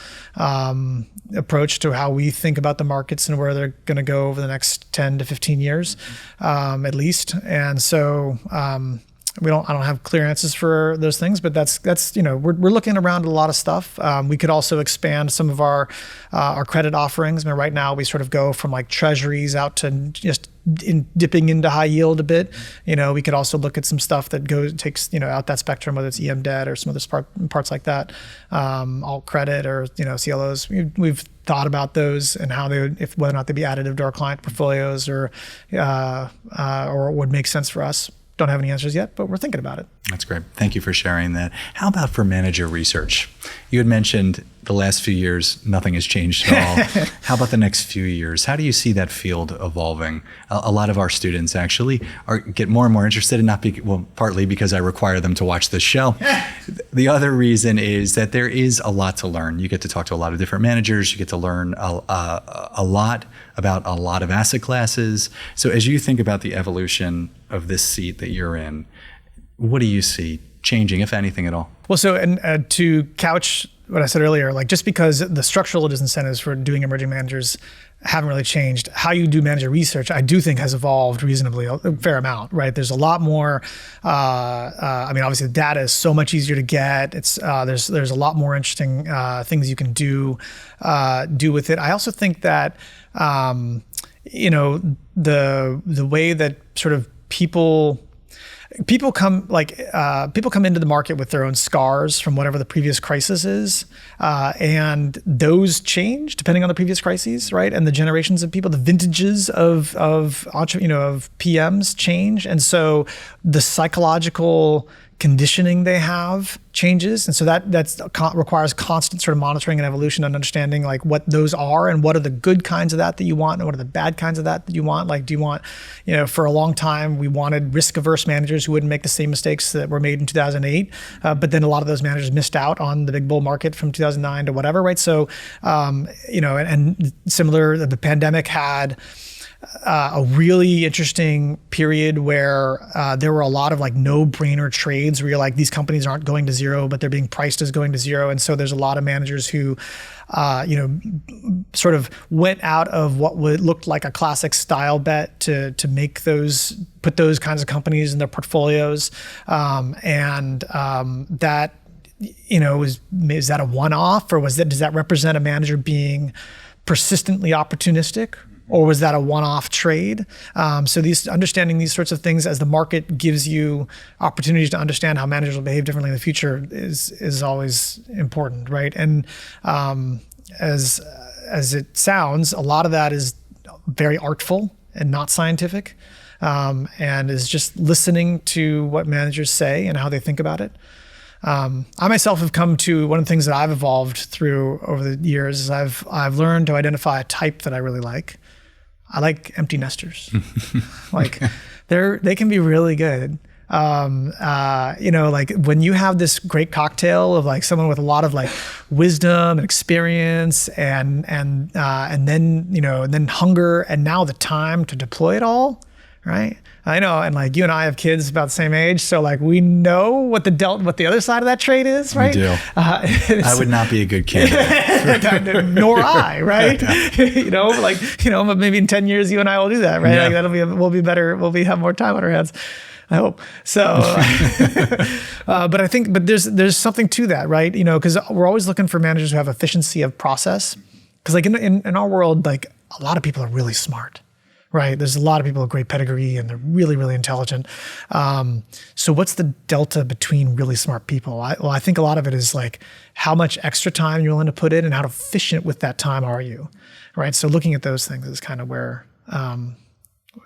approach to how we think about the markets and where they're going to go over the next 10 to 15 years, at least. And so I don't have clear answers for those things, but that's we're looking around at a lot of stuff. We could also expand some of our credit offerings. I mean, right now we sort of go from like treasuries out to just dipping into high yield a bit. We could also look at some stuff that takes out that spectrum, whether it's EM debt or some other parts like that, alt credit or CLOs. We've thought about those and how whether or not they'd be additive to our client portfolios or would make sense for us. Don't have any answers yet, but we're thinking about it. That's great. Thank you for sharing that. How about for manager research? You had mentioned the last few years, nothing has changed at all. How about the next few years? How do you see that field evolving? A lot of our students actually get more and more interested in partly because I require them to watch this show. The other reason is that there is a lot to learn. You get to talk to a lot of different managers. You get to learn a lot about a lot of asset classes. So as you think about the evolution of this seat that you're in, what do you see changing, if anything at all? Well, so and to couch what I said earlier, like just because the structural disincentives for doing emerging managers haven't really changed, how you do manager research, I do think has evolved reasonably a fair amount, right? There's a lot more. Obviously the data is so much easier to get. It's there's a lot more interesting things you can do with it. I also think that the way that sort of people come into the market with their own scars from whatever the previous crisis is, and those change depending on the previous crises, right? And the generations of people, the vintages of PMs change, and so the psychological conditioning they have changes, and so that requires constant sort of monitoring and evolution and understanding like what those are and what are the good kinds of that you want and what are the bad kinds of that you want. Like, do you want, for a long time we wanted risk-averse managers who wouldn't make the same mistakes that were made in 2008, but then a lot of those managers missed out on the big bull market from 2009 to whatever, right? So, and similar, the pandemic had a really interesting period where there were a lot of like no-brainer trades where you're like, these companies aren't going to zero, but they're being priced as going to zero. And so there's a lot of managers who, sort of went out of what looked like a classic style bet to put those kinds of companies in their portfolios. That, is that a one-off, or does that represent a manager being persistently opportunistic? Or was that a one-off trade? So understanding these sorts of things as the market gives you opportunities to understand how managers will behave differently in the future is always important, right? And as it sounds, a lot of that is very artful and not scientific, and is just listening to what managers say and how they think about it. I myself have come to one of the things that I've evolved through over the years is I've learned to identify a type that I really like. I like empty nesters. Like they can be really good. Like when you have this great cocktail of like someone with a lot of like wisdom and experience and then hunger and now the time to deploy it all, right? I know, and like you and I have kids about the same age, so like we know what the other side of that trade is, right? We do. I would not be a good candidate. Nor I, right? Maybe in 10 years you and I will do that, right? Yeah. Like we'll be better. We'll have more time on our hands, I hope. So, but there's something to that, right? Because we're always looking for managers who have efficiency of process. Because like in our world, like a lot of people are really smart. Right. There's a lot of people with great pedigree and they're really, really intelligent. So what's the delta between really smart people? I think a lot of it is like how much extra time you're willing to put in and how efficient with that time are you? Right. So looking at those things is kind of where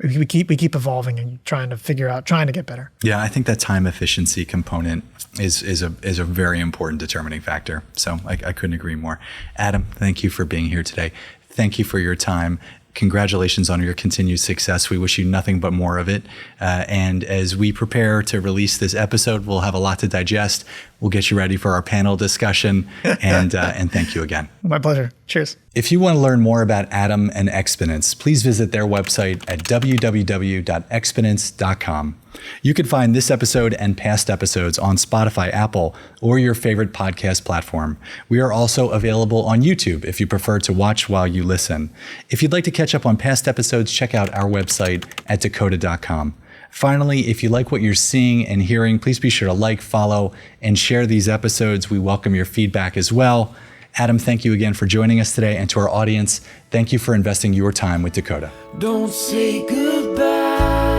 we keep evolving and trying to get better. Yeah, I think that time efficiency component is a very important determining factor. So I couldn't agree more. Adam, thank you for being here today. Thank you for your time. Congratulations on your continued success. We wish you nothing but more of it. And as we prepare to release this episode, we'll have a lot to digest. We'll get you ready for our panel discussion. And thank you again. My pleasure. Cheers. If you want to learn more about Adam and Xponance, please visit their website at www.xponance.com. You can find this episode and past episodes on Spotify, Apple, or your favorite podcast platform. We are also available on YouTube if you prefer to watch while you listen. If you'd like to catch up on past episodes, check out our website at Dakota.com. Finally, if you like what you're seeing and hearing, please be sure to like, follow, and share these episodes. We welcome your feedback as well. Adam, thank you again for joining us today. And to our audience, thank you for investing your time with Dakota. Don't say goodbye.